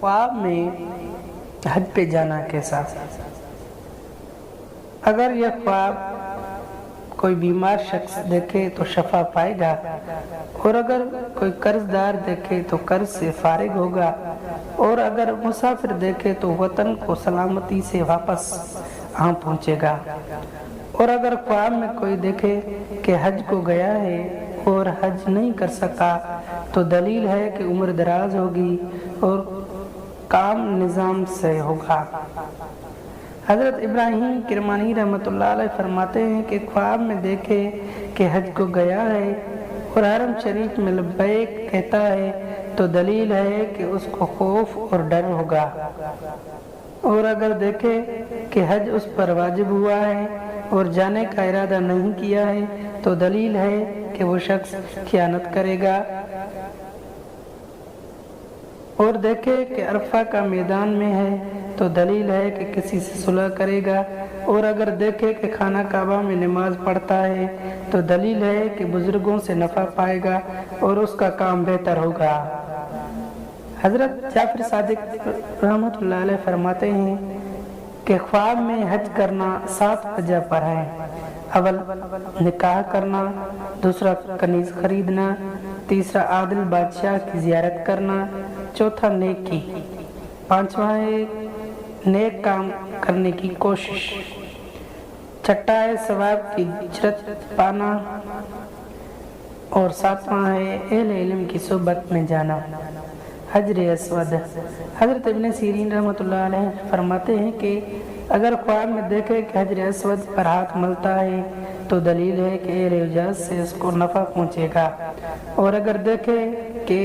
ख्वाब में हज पे जाना कैसा। अगर यह ख्वाब कोई बीमार शख्स देखे तो शफा पाएगा, और अगर कोई कर्जदार देखे तो कर्ज से फारिग होगा, और अगर मुसाफिर देखे तो वतन को सलामती से वापस आ पहुँचेगा। और अगर ख्वाब में कोई देखे कि हज को गया है और हज नहीं कर सका तो दलील है कि उम्र दराज होगी और काम निज़ाम से होगा। हज़रत इब्राहीम किरमानी रहमतुल्लाह अलैह फरमाते हैं कि ख्वाब में देखे कि हज को गया है और हरम शरीफ में लब्बैक कहता है तो दलील है कि उसको खौफ और डर होगा। और अगर देखे कि हज उस पर वाजिब हुआ है और जाने का इरादा नहीं किया है तो दलील है कि वो शख्स खियानत करेगा। और देखे कि अरफा का मैदान में है तो दलील है कि किसी से सुलह करेगा। और अगर देखे कि खाना काबा में नमाज पढ़ता है तो दलील है कि बुजुर्गों से नफ़ा पाएगा और उसका काम बेहतर होगा। हज़रत जाफर सादिक रहमतुल्लाह अलैह फरमाते हैं कि ख्वाब में हज करना 7 वजह पर है। अव्वल निकाह करना, दूसरा कनीज खरीदना, तीसरा आदिल बादशाह की ज़ियारत करना, चौथा नेकी, पांचवा है नेक काम करने की कोशिश, छठा है सवाब की इजरत पाना, और सातवां है अहले इल्म की सोबत में जाना। हजर अस्वद। हज़रत इब्न सीरीन रहमतुल्लाह अलैह फरमाते हैं कि अगर ख्वाब में देखे कि हजर अस्वद पर हाथ मलता है तो दलील है कि एजाज से उसको नफ़ा पहुँचेगा। और अगर देखे कि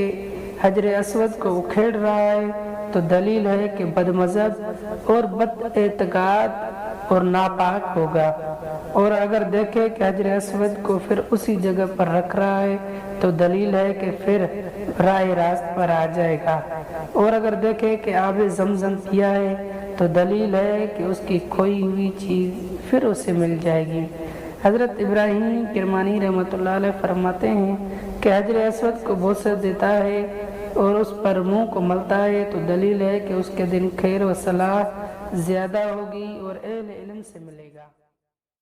हजर अस्वद को उखेड़ रहा है तो दलील है कि बदमज़हब और बद-एतकाद और नापाक होगा। और अगर देखे कि हजर अस्वद को फिर उसी जगह पर रख रहा है तो दलील है कि फिर राह रास्त पर आ जाएगा। और अगर देखे कि आबे ज़मज़म पिया है तो दलील है कि उसकी खोई हुई चीज़ फिर उसे मिल जाएगी। हज़रत इब्राहीम किरमानी रहमतुल्लाह अलैह फरमाते हैं कि हजर अस्वद को बोसा देता है और उस पर मुंह को मलता है तो दलील है कि उसके दिन खैर व सलाह ज़्यादा होगी और अहले इल्म से मिलेगा।